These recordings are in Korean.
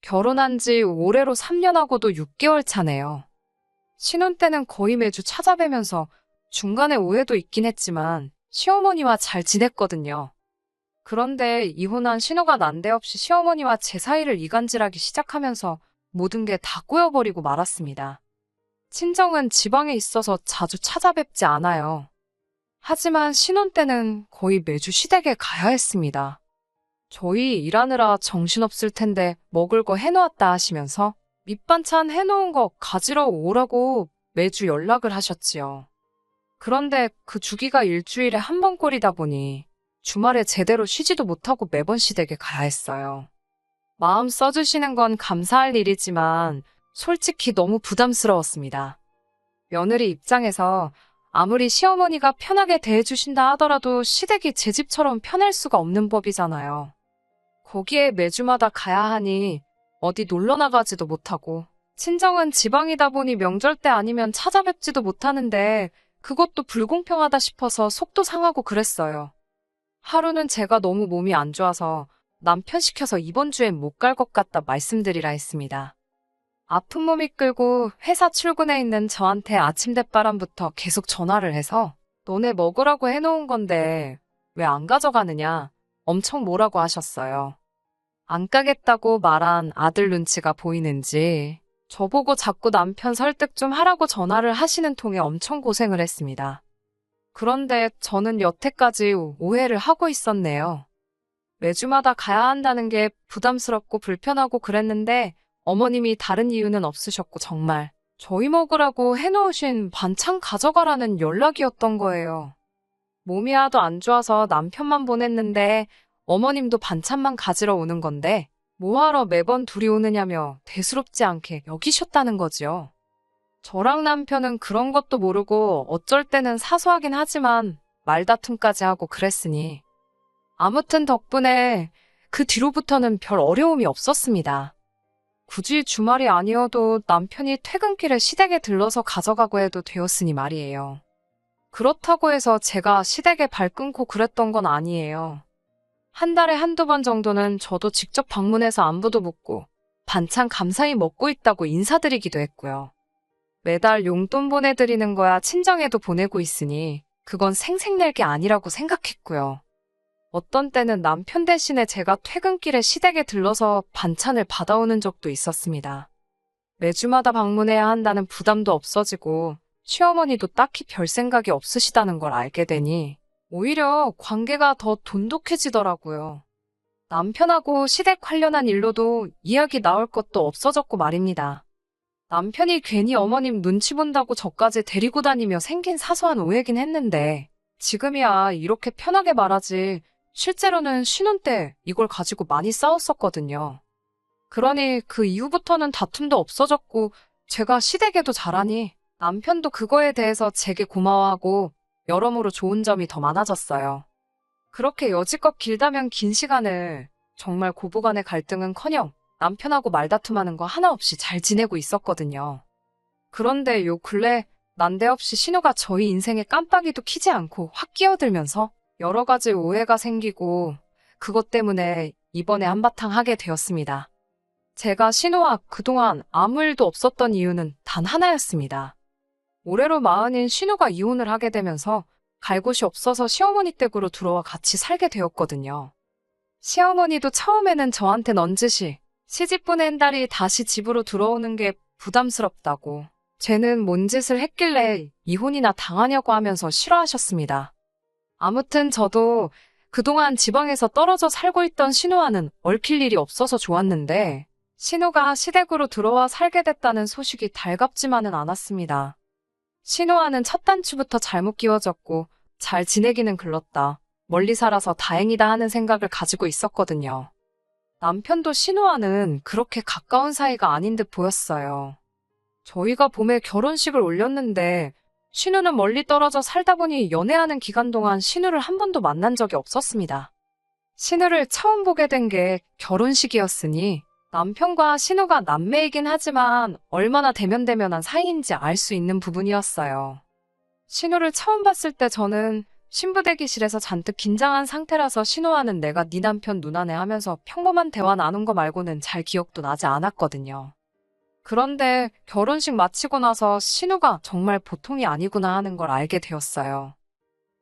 결혼한 지 올해로 3년하고도 6개월 차네요. 신혼 때는 거의 매주 찾아뵈면서 중간에 오해도 있긴 했지만 시어머니와 잘 지냈거든요. 그런데 이혼한 신우가 난데없이 시어머니와 제 사이를 이간질하기 시작하면서 모든 게 다 꼬여버리고 말았습니다. 친정은 지방에 있어서 자주 찾아뵙지 않아요. 하지만 신혼 때는 거의 매주 시댁에 가야 했습니다. 저희 일하느라 정신없을 텐데 먹을 거 해놓았다 하시면서 밑반찬 해놓은 거 가지러 오라고 매주 연락을 하셨지요. 그런데 그 주기가 일주일에 한 번꼴이다 보니 주말에 제대로 쉬지도 못하고 매번 시댁에 가야 했어요. 마음 써주시는 건 감사할 일이지만 솔직히 너무 부담스러웠습니다. 며느리 입장에서 아무리 시어머니가 편하게 대해주신다 하더라도 시댁이 제 집처럼 편할 수가 없는 법이잖아요. 거기에 매주마다 가야 하니 어디 놀러 나가지도 못하고 친정은 지방이다 보니 명절 때 아니면 찾아뵙지도 못하는데 그것도 불공평하다 싶어서 속도 상하고 그랬어요. 하루는 제가 너무 몸이 안 좋아서 남편 시켜서 이번 주엔 못 갈 것 같다 말씀드리라 했습니다. 아픈 몸이 끌고 회사 출근해 있는 저한테 아침 대바람부터 계속 전화를 해서 너네 먹으라고 해놓은 건데 왜 안 가져가느냐 엄청 뭐라고 하셨어요. 안 가겠다고 말한 아들 눈치가 보이는지 저보고 자꾸 남편 설득 좀 하라고 전화를 하시는 통에 엄청 고생을 했습니다. 그런데 저는 여태까지 오해를 하고 있었네요. 매주마다 가야 한다는 게 부담스럽고 불편하고 그랬는데 어머님이 다른 이유는 없으셨고 정말 저희 먹으라고 해놓으신 반찬 가져가라는 연락이었던 거예요. 몸이 하도 안 좋아서 남편만 보냈는데 어머님도 반찬만 가지러 오는 건데 뭐하러 매번 둘이 오느냐며 대수롭지 않게 여기셨다는 거지요. 저랑 남편은 그런 것도 모르고 어쩔 때는 사소하긴 하지만 말다툼까지 하고 그랬으니 아무튼 덕분에 그 뒤로부터는 별 어려움이 없었습니다. 굳이 주말이 아니어도 남편이 퇴근길에 시댁에 들러서 가져가고 해도 되었으니 말이에요. 그렇다고 해서 제가 시댁에 발 끊고 그랬던 건 아니에요. 한 달에 한두 번 정도는 저도 직접 방문해서 안부도 묻고 반찬 감사히 먹고 있다고 인사드리기도 했고요. 매달 용돈 보내드리는 거야 친정에도 보내고 있으니 그건 생색낼 게 아니라고 생각했고요. 어떤 때는 남편 대신에 제가 퇴근길에 시댁에 들러서 반찬을 받아오는 적도 있었습니다. 매주마다 방문해야 한다는 부담도 없어지고 시어머니도 딱히 별 생각이 없으시다는 걸 알게 되니 오히려 관계가 더 돈독해지더라고요. 남편하고 시댁 관련한 일로도 이야기 나올 것도 없어졌고 말입니다. 남편이 괜히 어머님 눈치 본다고 저까지 데리고 다니며 생긴 사소한 오해긴 했는데 지금이야 이렇게 편하게 말하지 실제로는 신혼 때 이걸 가지고 많이 싸웠었거든요. 그러니 그 이후부터는 다툼도 없어졌고 제가 시댁에도 잘하니 남편도 그거에 대해서 제게 고마워하고 여러모로 좋은 점이 더 많아졌어요. 그렇게 여지껏 길다면 긴 시간을 정말 고부간의 갈등은커녕 남편하고 말다툼하는 거 하나 없이 잘 지내고 있었거든요. 그런데 요 근래 난데없이 신우가 저희 인생에 깜빡이도 켜지 않고 확 끼어들면서 여러 가지 오해가 생기고 그것 때문에 이번에 한바탕 하게 되었습니다. 제가 신우와 그동안 아무 일도 없었던 이유는 단 하나였습니다. 올해로 마흔인 신우가 이혼을 하게 되면서 갈 곳이 없어서 시어머니 댁으로 들어와 같이 살게 되었거든요. 시어머니도 처음에는 저한테 넌지시 시집 보낸 딸이 다시 집으로 들어오는 게 부담스럽다고 쟤는 뭔 짓을 했길래 이혼이나 당하냐고 하면서 싫어하셨습니다. 아무튼 저도 그동안 지방에서 떨어져 살고 있던 신우와는 얽힐 일이 없어서 좋았는데 신우가 시댁으로 들어와 살게 됐다는 소식이 달갑지만은 않았습니다. 신우와는 첫 단추부터 잘못 끼워졌고 잘 지내기는 글렀다. 멀리 살아서 다행이다 하는 생각을 가지고 있었거든요. 남편도 신우와는 그렇게 가까운 사이가 아닌 듯 보였어요. 저희가 봄에 결혼식을 올렸는데 신우는 멀리 떨어져 살다 보니 연애하는 기간 동안 신우를 한 번도 만난 적이 없었습니다. 신우를 처음 보게 된 게 결혼식이었으니 남편과 신우가 남매이긴 하지만 얼마나 대면대면한 사이인지 알 수 있는 부분이었어요. 신우를 처음 봤을 때 저는 신부 대기실에서 잔뜩 긴장한 상태라서 신우와는 내가 네 남편 누나네 하면서 평범한 대화 나눈 거 말고는 잘 기억도 나지 않았거든요. 그런데 결혼식 마치고 나서 신우가 정말 보통이 아니구나 하는 걸 알게 되었어요.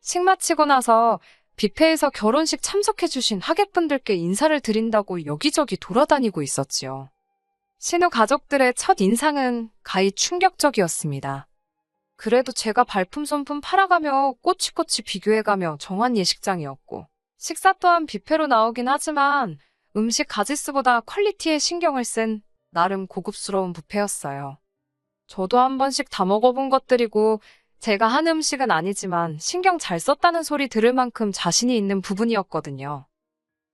식 마치고 나서 뷔페에서 결혼식 참석해주신 하객분들께 인사를 드린다고 여기저기 돌아다니고 있었지요. 신우 가족들의 첫 인상은 가히 충격적이었습니다. 그래도 제가 발품 손품 팔아가며 꼬치꼬치 비교해가며 정한 예식장이었고, 식사 또한 뷔페로 나오긴 하지만 음식 가짓수보다 퀄리티에 신경을 쓴 나름 고급스러운 뷔페였어요. 저도 한 번씩 다 먹어본 것들이고 제가 한 음식은 아니지만 신경 잘 썼다는 소리 들을 만큼 자신이 있는 부분이었거든요.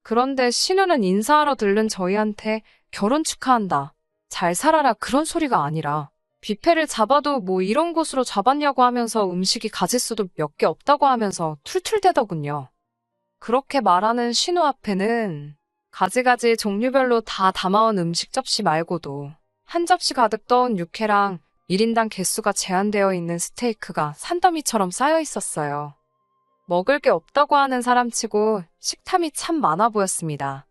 그런데 신우는 인사하러 들른 저희한테 결혼 축하한다, 잘 살아라 그런 소리가 아니라 뷔페를 잡아도 뭐 이런 곳으로 잡았냐고 하면서 음식이 가짓수도 몇 개 없다고 하면서 툴툴대더군요. 그렇게 말하는 신우 앞에는 가지가지 종류별로 다 담아온 음식 접시 말고도 한 접시 가득 떠온 육회랑 1인당 개수가 제한되어 있는 스테이크가 산더미처럼 쌓여 있었어요. 먹을 게 없다고 하는 사람치고 식탐이 참 많아 보였습니다.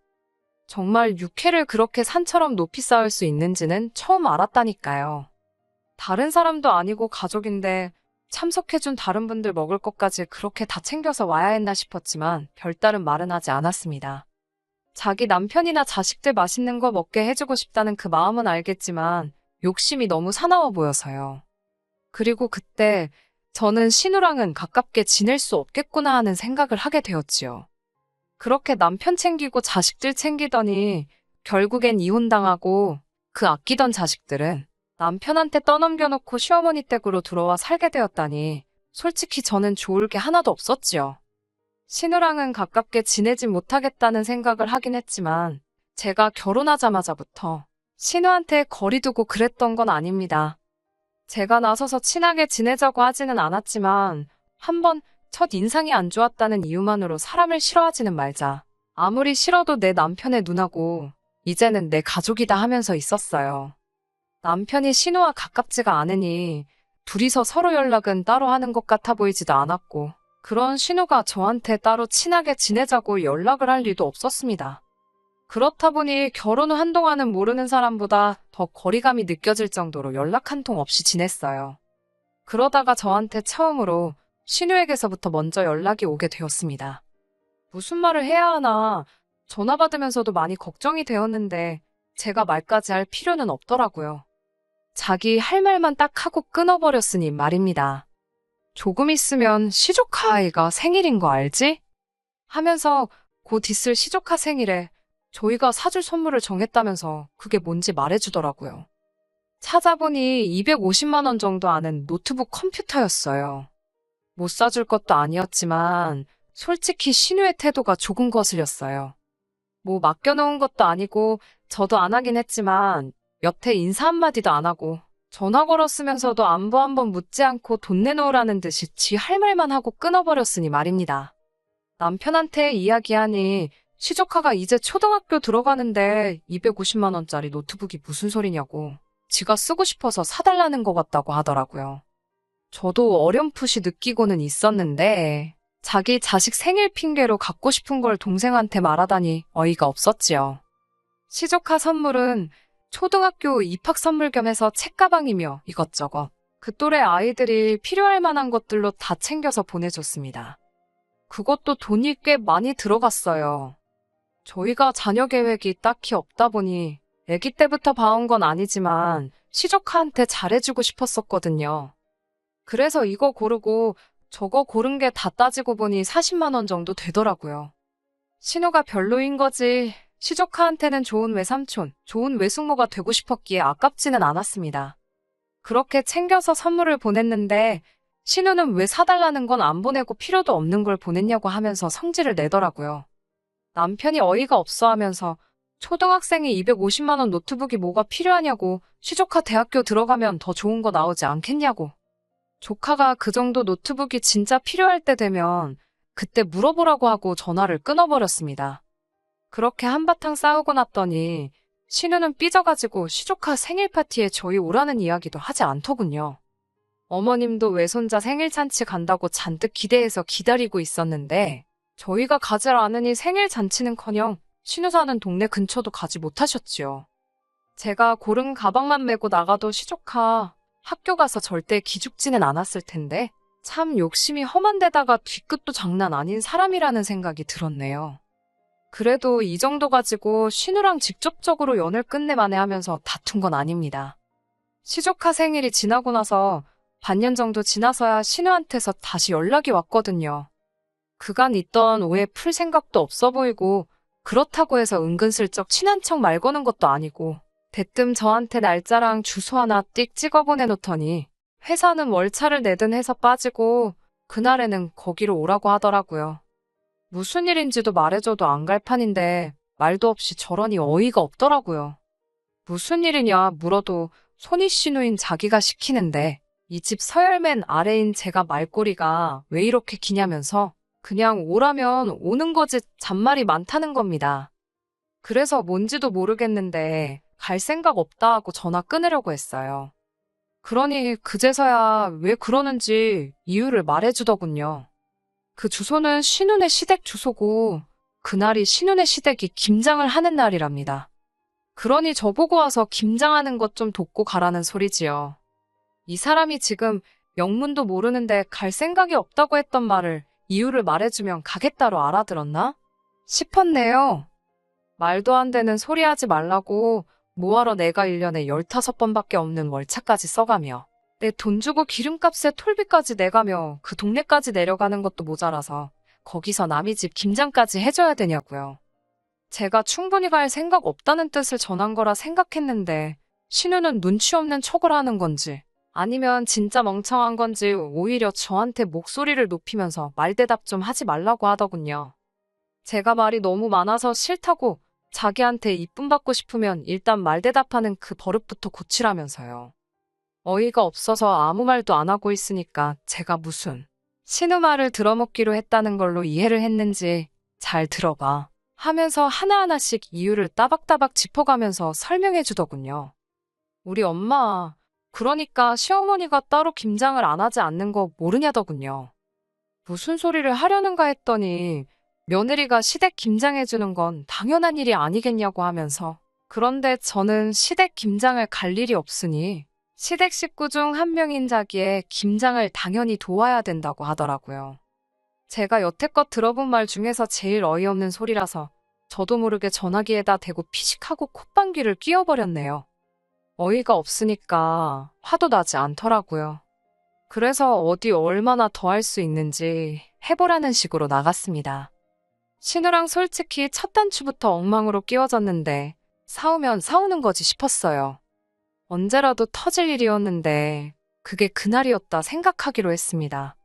정말 육회를 그렇게 산처럼 높이 쌓을 수 있는지는 처음 알았다니까요. 다른 사람도 아니고 가족인데 참석해준 다른 분들 먹을 것까지 그렇게 다 챙겨서 와야 했나 싶었지만 별다른 말은 하지 않았습니다. 자기 남편이나 자식들 맛있는 거 먹게 해주고 싶다는 그 마음은 알겠지만 욕심이 너무 사나워 보여서요. 그리고 그때 저는 신우랑은 가깝게 지낼 수 없겠구나 하는 생각을 하게 되었지요. 그렇게 남편 챙기고 자식들 챙기더니 결국엔 이혼당하고 그 아끼던 자식들은 남편한테 떠넘겨놓고 시어머니 댁으로 들어와 살게 되었다니 솔직히 저는 좋을 게 하나도 없었지요. 신우랑은 가깝게 지내지 못하겠다는 생각을 하긴 했지만 제가 결혼하자마자부터 신우한테 거리 두고 그랬던 건 아닙니다. 제가 나서서 친하게 지내자고 하지는 않았지만 한번 첫 인상이 안 좋았다는 이유만으로 사람을 싫어하지는 말자. 아무리 싫어도 내 남편의 누나고 이제는 내 가족이다 하면서 있었어요. 남편이 신우와 가깝지가 않으니 둘이서 서로 연락은 따로 하는 것 같아 보이지도 않았고 그런 신우가 저한테 따로 친하게 지내자고 연락을 할 리도 없었습니다. 그렇다 보니 결혼 후 한동안은 모르는 사람보다 더 거리감이 느껴질 정도로 연락 한 통 없이 지냈어요. 그러다가 저한테 처음으로 신우에게서부터 먼저 연락이 오게 되었습니다. 무슨 말을 해야 하나 전화 받으면서도 많이 걱정이 되었는데 제가 말까지 할 필요는 없더라고요. 자기 할 말만 딱 하고 끊어버렸으니 말입니다. 조금 있으면 시조카 아이가 생일인 거 알지? 하면서 곧 있을 시조카 생일에 저희가 사줄 선물을 정했다면서 그게 뭔지 말해주더라고요. 찾아보니 250만 원 정도 하는 노트북 컴퓨터였어요. 못 사줄 것도 아니었지만 솔직히 신우의 태도가 조금 거슬렸어요. 뭐 맡겨놓은 것도 아니고 저도 안 하긴 했지만 여태 인사 한마디도 안 하고 전화 걸었으면서도 안부 한번 묻지 않고 돈 내놓으라는 듯이 지 할 말만 하고 끊어버렸으니 말입니다. 남편한테 이야기하니 시조카가 이제 초등학교 들어가는데 250만 원짜리 노트북이 무슨 소리냐고 지가 쓰고 싶어서 사달라는 것 같다고 하더라고요. 저도 어렴풋이 느끼고는 있었는데 자기 자식 생일 핑계로 갖고 싶은 걸 동생한테 말하다니 어이가 없었지요. 시조카 선물은 초등학교 입학 선물 겸해서 책가방이며 이것저것 그 또래 아이들이 필요할 만한 것들로 다 챙겨서 보내줬습니다. 그것도 돈이 꽤 많이 들어갔어요. 저희가 자녀 계획이 딱히 없다 보니 아기 때부터 봐온 건 아니지만 시조카한테 잘해주고 싶었었거든요. 그래서 이거 고르고 저거 고른 게 다 따지고 보니 40만 원 정도 되더라고요. 신우가 별로인 거지 시조카한테는 좋은 외삼촌, 좋은 외숙모가 되고 싶었기에 아깝지는 않았습니다. 그렇게 챙겨서 선물을 보냈는데 신우는 왜 사달라는 건 안 보내고 필요도 없는 걸 보냈냐고 하면서 성질을 내더라고요. 남편이 어이가 없어 하면서 초등학생이 250만 원 노트북이 뭐가 필요하냐고 시조카 대학교 들어가면 더 좋은 거 나오지 않겠냐고. 조카가 그 정도 노트북이 진짜 필요할 때 되면 그때 물어보라고 하고 전화를 끊어버렸습니다. 그렇게 한바탕 싸우고 났더니 신우는 삐져가지고 시조카 생일 파티에 저희 오라는 이야기도 하지 않더군요. 어머님도 외손자 생일잔치 간다고 잔뜩 기대해서 기다리고 있었는데 저희가 가질 않으니 생일잔치는커녕 신우 사는 동네 근처도 가지 못하셨지요. 제가 고른 가방만 메고 나가도 시조카 학교 가서 절대 기죽지는 않았을 텐데 참 욕심이 험한 데다가 뒤끝도 장난 아닌 사람이라는 생각이 들었네요. 그래도 이 정도 가지고 신우랑 직접적으로 연을 끝내만해 하면서 다툰 건 아닙니다. 시조카 생일이 지나고 나서 반년 정도 지나서야 신우한테서 다시 연락이 왔거든요. 그간 있던 오해 풀 생각도 없어 보이고 그렇다고 해서 은근슬쩍 친한 척 말 거는 것도 아니고 대뜸 저한테 날짜랑 주소 하나 띡 찍어 보내놓더니 회사는 월차를 내든 해서 빠지고 그날에는 거기로 오라고 하더라고요. 무슨 일인지도 말해줘도 안 갈 판인데 말도 없이 저러니 어이가 없더라고요. 무슨 일이냐 물어도 손이 신우인 자기가 시키는데 이 집 서열맨 아래인 제가 말꼬리가 왜 이렇게 기냐면서 그냥 오라면 오는 거지 잔말이 많다는 겁니다. 그래서 뭔지도 모르겠는데 갈 생각 없다 하고 전화 끊으려고 했어요. 그러니 그제서야 왜 그러는지 이유를 말해주더군요. 그 주소는 신운의 시댁 주소고 그날이 신운의 시댁이 김장을 하는 날이랍니다. 그러니 저보고 와서 김장하는 것 좀 돕고 가라는 소리지요. 이 사람이 지금 영문도 모르는데 갈 생각이 없다고 했던 말을 이유를 말해주면 가겠다로 알아들었나? 싶었네요. 말도 안 되는 소리 하지 말라고 뭐하러 내가 1년에 15번밖에 없는 월차까지 써가며 내 돈 주고 기름값에 톨비까지 내가며 그 동네까지 내려가는 것도 모자라서 거기서 남의 집 김장까지 해줘야 되냐고요. 제가 충분히 갈 생각 없다는 뜻을 전한 거라 생각했는데 신우는 눈치 없는 척을 하는 건지 아니면 진짜 멍청한 건지 오히려 저한테 목소리를 높이면서 말대답 좀 하지 말라고 하더군요. 제가 말이 너무 많아서 싫다고 자기한테 이쁨 받고 싶으면 일단 말대답하는 그 버릇부터 고치라면서요. 어이가 없어서 아무 말도 안 하고 있으니까 제가 무슨 신우 말을 들어먹기로 했다는 걸로 이해를 했는지 잘 들어봐 하면서 하나하나씩 이유를 따박따박 짚어가면서 설명해 주더군요. 우리 엄마 그러니까 시어머니가 따로 김장을 안 하지 않는 거 모르냐더군요. 무슨 소리를 하려는가 했더니 며느리가 시댁 김장해주는 건 당연한 일이 아니겠냐고 하면서 그런데 저는 시댁 김장을 갈 일이 없으니 시댁 식구 중 한 명인 자기의 김장을 당연히 도와야 된다고 하더라고요. 제가 여태껏 들어본 말 중에서 제일 어이없는 소리라서 저도 모르게 전화기에다 대고 피식하고 콧방귀를 뀌어버렸네요. 어이가 없으니까 화도 나지 않더라고요. 그래서 어디 얼마나 더 할 수 있는지 해보라는 식으로 나갔습니다. 신우랑 솔직히 첫 단추부터 엉망으로 끼워졌는데 싸우면 싸우는 거지 싶었어요. 언제라도 터질 일이었는데 그게 그날이었다 생각하기로 했습니다.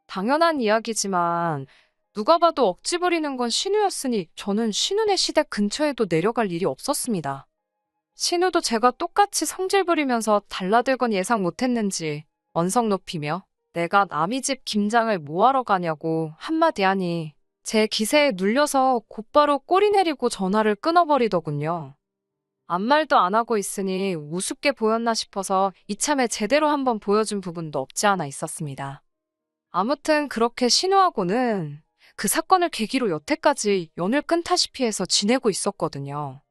당연한 이야기지만 누가 봐도 억지 부리는 건 신우였으니 저는 신우네 시댁 근처에도 내려갈 일이 없었습니다. 신우도 제가 똑같이 성질 부리면서 달라들건 예상 못했는지 언성 높이며 내가 남의 집 김장을 뭐하러 가냐고 한마디 하니 제 기세에 눌려서 곧바로 꼬리 내리고 전화를 끊어버리더군요. 아무 말도 안 하고 있으니 우습게 보였나 싶어서 이참에 제대로 한번 보여준 부분도 없지 않아 있었습니다. 아무튼 그렇게 신우하고는 그 사건을 계기로 여태까지 연을 끊다시피 해서 지내고 있었거든요.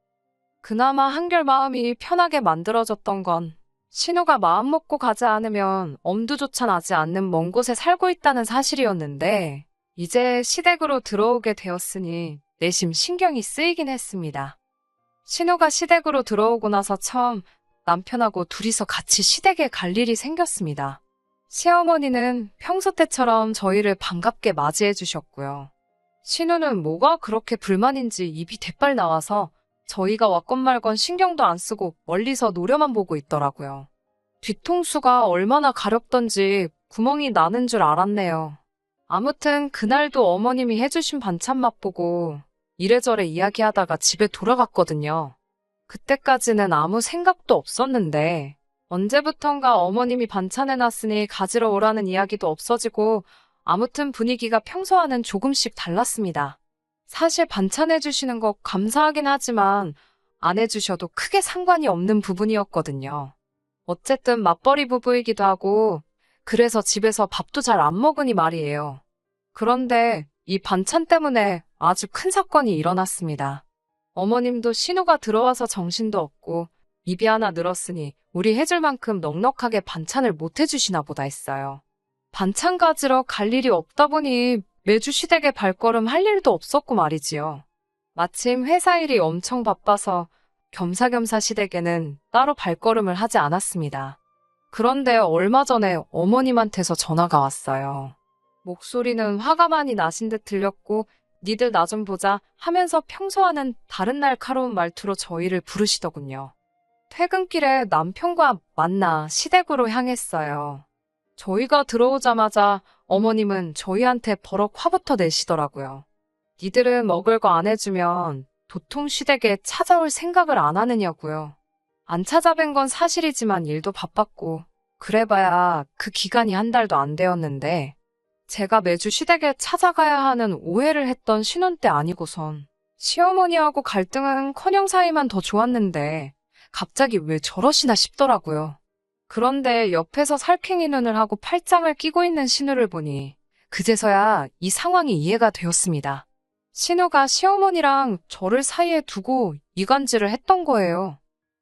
그나마 한결 마음이 편하게 만들어졌던 건 신우가 마음 먹고 가지 않으면 엄두조차 나지 않는 먼 곳에 살고 있다는 사실이었는데 이제 시댁으로 들어오게 되었으니 내심 신경이 쓰이긴 했습니다. 신우가 시댁으로 들어오고 나서 처음 남편하고 둘이서 같이 시댁에 갈 일이 생겼습니다. 시어머니는 평소 때처럼 저희를 반갑게 맞이해 주셨고요. 신우는 뭐가 그렇게 불만인지 입이 대빨 나와서 저희가 왔건 말건 신경도 안 쓰고 멀리서 노려만 보고 있더라고요. 뒤통수가 얼마나 가렵던지 구멍이 나는 줄 알았네요. 아무튼 그날도 어머님이 해주신 반찬 맛보고 이래저래 이야기하다가 집에 돌아갔거든요. 그때까지는 아무 생각도 없었는데 언제부턴가 어머님이 반찬 해놨으니 가지러 오라는 이야기도 없어지고 아무튼 분위기가 평소와는 조금씩 달랐습니다. 사실 반찬 해주시는 거 감사하긴 하지만 안 해주셔도 크게 상관이 없는 부분이었거든요. 어쨌든 맞벌이 부부이기도 하고 그래서 집에서 밥도 잘 안 먹으니 말이에요. 그런데 이 반찬 때문에 아주 큰 사건이 일어났습니다. 어머님도 신우가 들어와서 정신도 없고 입이 하나 늘었으니 우리 해줄 만큼 넉넉하게 반찬을 못 해주시나 보다 했어요. 반찬 가지러 갈 일이 없다 보니 매주 시댁에 발걸음 할 일도 없었고 말이지요. 마침 회사 일이 엄청 바빠서 겸사겸사 시댁에는 따로 발걸음을 하지 않았습니다. 그런데 얼마 전에 어머님한테서 전화가 왔어요. 목소리는 화가 많이 나신 듯 들렸고 니들 나 좀 보자 하면서 평소와는 다른 날카로운 말투로 저희를 부르시더군요. 퇴근길에 남편과 만나 시댁으로 향했어요. 저희가 들어오자마자 어머님은 저희한테 버럭 화부터 내시더라고요. 니들은 먹을 거 안 해주면 도통 시댁에 찾아올 생각을 안 하느냐고요. 안 찾아뵌 건 사실이지만 일도 바빴고 그래봐야 그 기간이 한 달도 안 되었는데 제가 매주 시댁에 찾아가야 하는 오해를 했던 신혼 때 아니고선 시어머니하고 갈등은커녕 사이만 더 좋았는데 갑자기 왜 저러시나 싶더라고요. 그런데 옆에서 살쾡이 눈을 하고 팔짱을 끼고 있는 신우를 보니 그제서야 이 상황이 이해가 되었습니다. 신우가 시어머니랑 저를 사이에 두고 이간질을 했던 거예요.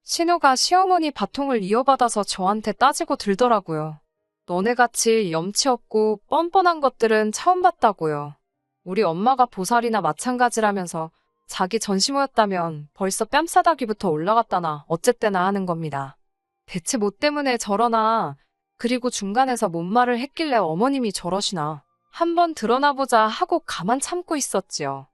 신우가 시어머니 바통을 이어받아서 저한테 따지고 들더라고요. 너네같이 염치 없고 뻔뻔한 것들은 처음 봤다고요. 우리 엄마가 보살이나 마찬가지라면서 자기 전시모였다면 벌써 뺨싸다기부터 올라갔다나 어쨌대나 하는 겁니다. 대체 뭐 때문에 저러나, 그리고 중간에서 뭔 말을 했길래 어머님이 저러시나 한번 드러나보자 하고 가만 참고 있었지요.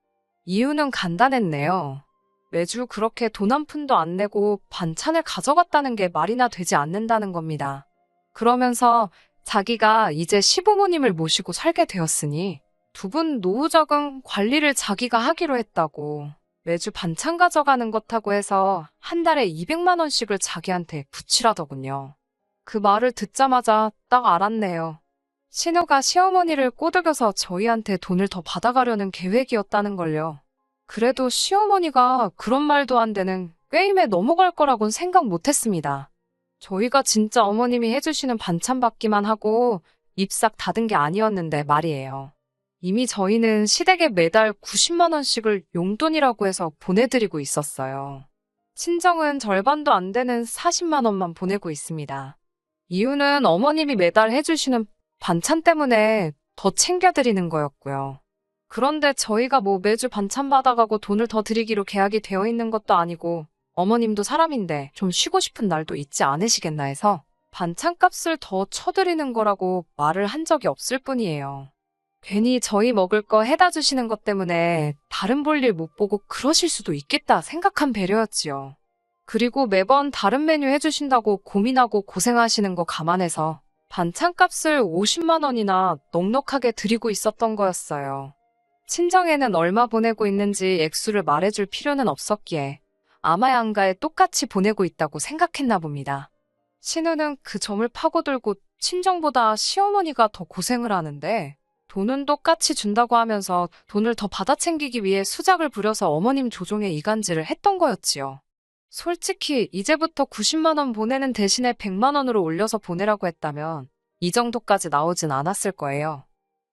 이유는 간단했네요. 매주 그렇게 돈 한 푼도 안 내고 반찬을 가져갔다는 게 말이나 되지 않는다는 겁니다. 그러면서 자기가 이제 시부모님을 모시고 살게 되었으니 두 분 노후자금 관리를 자기가 하기로 했다고 매주 반찬 가져가는 것하고 해서 한 달에 200만 원씩을 자기한테 붙이라더군요. 그 말을 듣자마자 딱 알았네요. 신우가 시어머니를 꼬드겨서 저희한테 돈을 더 받아가려는 계획이었다는 걸요. 그래도 시어머니가 그런 말도 안 되는 꾀임에 넘어갈 거라곤 생각 못했습니다. 저희가 진짜 어머님이 해주시는 반찬 받기만 하고 입싹 닫은 게 아니었는데 말이에요. 이미 저희는 시댁에 매달 90만 원씩을 용돈이라고 해서 보내드리고 있었어요. 친정은 절반도 안 되는 40만 원만 보내고 있습니다. 이유는 어머님이 매달 해주시는 반찬 때문에 더 챙겨드리는 거였고요. 그런데 저희가 뭐 매주 반찬 받아가고 돈을 더 드리기로 계약이 되어 있는 것도 아니고 어머님도 사람인데 좀 쉬고 싶은 날도 있지 않으시겠나 해서 반찬값을 더 쳐드리는 거라고 말을 한 적이 없을 뿐이에요. 괜히 저희 먹을 거 해다 주시는 것 때문에 다른 볼일 못 보고 그러실 수도 있겠다 생각한 배려였지요. 그리고 매번 다른 메뉴 해주신다고 고민하고 고생하시는 거 감안해서 반찬값을 50만 원이나 넉넉하게 드리고 있었던 거였어요. 친정에는 얼마 보내고 있는지 액수를 말해줄 필요는 없었기에 아마 양가에 똑같이 보내고 있다고 생각했나 봅니다. 신우는 그 점을 파고들고 친정보다 시어머니가 더 고생을 하는데 돈은 똑같이 준다고 하면서 돈을 더 받아 챙기기 위해 수작을 부려서 어머님 조종에 이간질을 했던 거였지요. 솔직히 이제부터 90만 원 보내는 대신에 100만 원으로 올려서 보내라고 했다면 이 정도까지 나오진 않았을 거예요.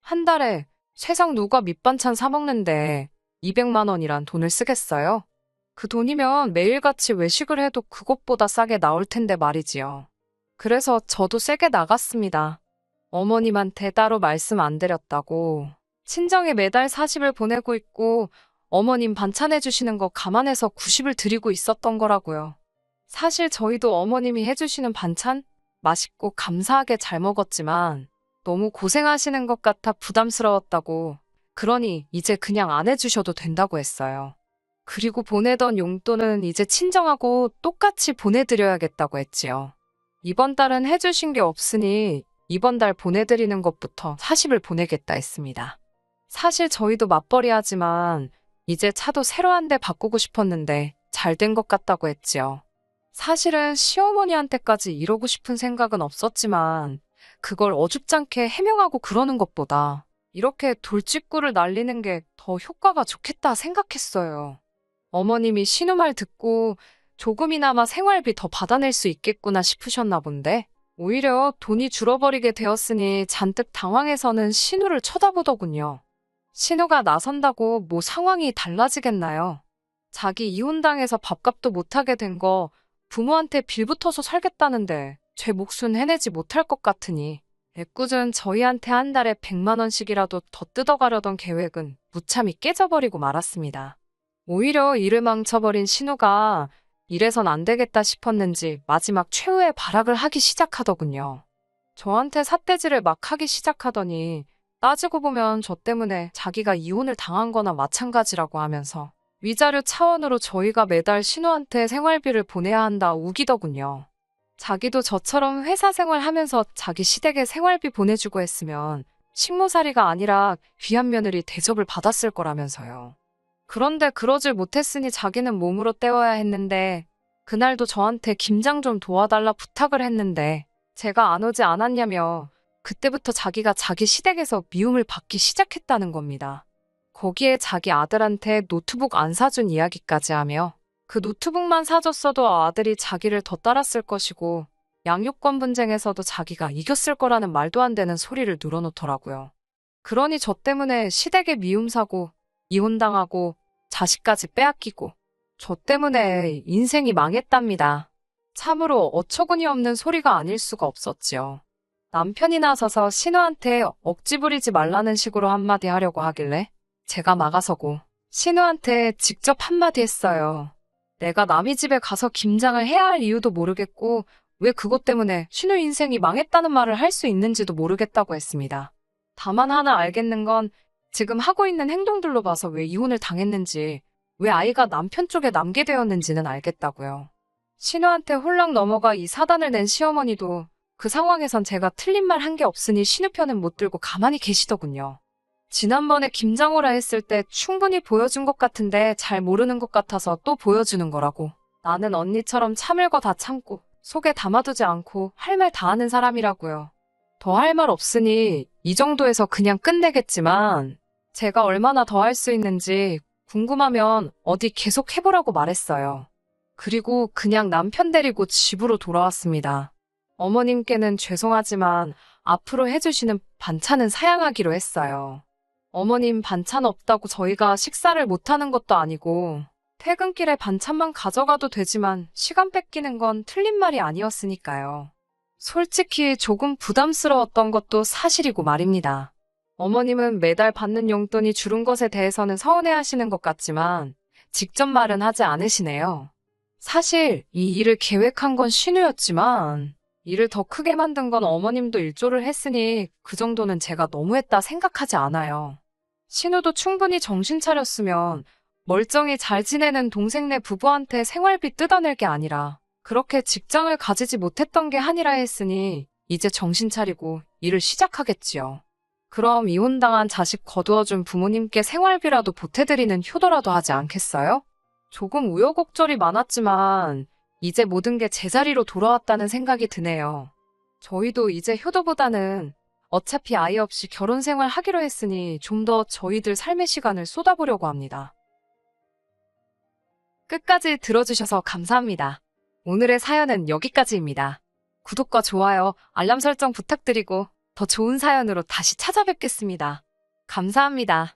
한 달에 세상 누가 밑반찬 사 먹는데 200만 원이란 돈을 쓰겠어요? 그 돈이면 매일같이 외식을 해도 그것보다 싸게 나올 텐데 말이지요. 그래서 저도 세게 나갔습니다. 어머님한테 따로 말씀 안 드렸다고. 친정에 매달 40을 보내고 있고 어머님 반찬 해주시는 거 감안해서 90을 드리고 있었던 거라고요. 사실 저희도 어머님이 해주시는 반찬 맛있고 감사하게 잘 먹었지만 너무 고생하시는 것 같아 부담스러웠다고. 그러니 이제 그냥 안 해주셔도 된다고 했어요. 그리고 보내던 용돈은 이제 친정하고 똑같이 보내드려야겠다고 했지요. 이번 달은 해주신 게 없으니 이번 달 보내드리는 것부터 40을 보내겠다 했습니다. 사실 저희도 맞벌이 하지만 이제 차도 새로 한 대 바꾸고 싶었는데 잘 된 것 같다고 했지요. 사실은 시어머니한테까지 이러고 싶은 생각은 없었지만 그걸 어줍잖게 해명하고 그러는 것보다 이렇게 돌직구를 날리는 게 더 효과가 좋겠다 생각했어요. 어머님이 신우 말 듣고 조금이나마 생활비 더 받아낼 수 있겠구나 싶으셨나 본데 오히려 돈이 줄어버리게 되었으니 잔뜩 당황해서는 신우를 쳐다보더군요. 신우가 나선다고 뭐 상황이 달라지겠나요? 자기 이혼당해서 밥값도 못하게 된 거 부모한테 빌붙어서 살겠다는데 제 몫은 해내지 못할 것 같으니 애꿎은 저희한테 한 달에 100만 원씩이라도 더 뜯어가려던 계획은 무참히 깨져버리고 말았습니다. 오히려 일을 망쳐버린 신우가 이래선 안 되겠다 싶었는지 마지막 최후의 발악을 하기 시작하더군요. 저한테 삿대질을 막 하기 시작하더니 따지고 보면 저 때문에 자기가 이혼을 당한 거나 마찬가지라고 하면서 위자료 차원으로 저희가 매달 신우한테 생활비를 보내야 한다 우기더군요. 자기도 저처럼 회사 생활하면서 자기 시댁에 생활비 보내주고 했으면 식모살이가 아니라 귀한 며느리 대접을 받았을 거라면서요. 그런데 그러질 못했으니 자기는 몸으로 때워야 했는데 그날도 저한테 김장 좀 도와달라 부탁을 했는데 제가 안 오지 않았냐며 그때부터 자기가 자기 시댁에서 미움을 받기 시작했다는 겁니다. 거기에 자기 아들한테 노트북 안 사준 이야기까지 하며 그 노트북만 사줬어도 아들이 자기를 더 따랐을 것이고 양육권 분쟁에서도 자기가 이겼을 거라는 말도 안 되는 소리를 늘어놓더라고요. 그러니 저 때문에 시댁에 미움 사고 이혼당하고 자식까지 빼앗기고 저 때문에 인생이 망했답니다. 참으로 어처구니 없는 소리가 아닐 수가 없었지요. 남편이 나서서 신우한테 억지 부리지 말라는 식으로 한마디 하려고 하길래 제가 막아서고 신우한테 직접 한마디 했어요. 내가 남의 집에 가서 김장을 해야 할 이유도 모르겠고 왜 그것 때문에 신우 인생이 망했다는 말을 할 수 있는지도 모르겠다고 했습니다. 다만 하나 알겠는 건 지금 하고 있는 행동들로 봐서 왜 이혼을 당했는지, 왜 아이가 남편 쪽에 남게 되었는지는 알겠다고요. 신우한테 홀랑 넘어가 이 사단을 낸 시어머니도 그 상황에선 제가 틀린 말 한 게 없으니 신우 편은 못 들고 가만히 계시더군요. 지난번에 김장오라 했을 때 충분히 보여준 것 같은데 잘 모르는 것 같아서 또 보여주는 거라고. 나는 언니처럼 참을 거 다 참고 속에 담아두지 않고 할 말 다 하는 사람이라고요. 더 할 말 없으니 이 정도에서 그냥 끝내겠지만 제가 얼마나 더 할 수 있는지 궁금하면 어디 계속 해보라고 말했어요. 그리고 그냥 남편 데리고 집으로 돌아왔습니다. 어머님께는 죄송하지만 앞으로 해주시는 반찬은 사양하기로 했어요. 어머님 반찬 없다고 저희가 식사를 못하는 것도 아니고 퇴근길에 반찬만 가져가도 되지만 시간 뺏기는 건 틀린 말이 아니었으니까요. 솔직히 조금 부담스러웠던 것도 사실이고 말입니다. 어머님은 매달 받는 용돈이 줄은 것에 대해서는 서운해하시는 것 같지만 직접 말은 하지 않으시네요. 사실 이 일을 계획한 건 신우였지만 일을 더 크게 만든 건 어머님도 일조를 했으니 그 정도는 제가 너무했다 생각하지 않아요. 신우도 충분히 정신 차렸으면 멀쩡히 잘 지내는 동생네 부부한테 생활비 뜯어낼 게 아니라 그렇게 직장을 가지지 못했던 게 한이라 했으니 이제 정신 차리고 일을 시작하겠지요. 그럼 이혼당한 자식 거두어준 부모님께 생활비라도 보태드리는 효도라도 하지 않겠어요? 조금 우여곡절이 많았지만 이제 모든 게 제자리로 돌아왔다는 생각이 드네요. 저희도 이제 효도보다는 어차피 아이 없이 결혼 생활 하기로 했으니 좀 더 저희들 삶의 시간을 쏟아보려고 합니다. 끝까지 들어주셔서 감사합니다. 오늘의 사연은 여기까지입니다. 구독과 좋아요, 알람 설정 부탁드리고 더 좋은 사연으로 다시 찾아뵙겠습니다. 감사합니다.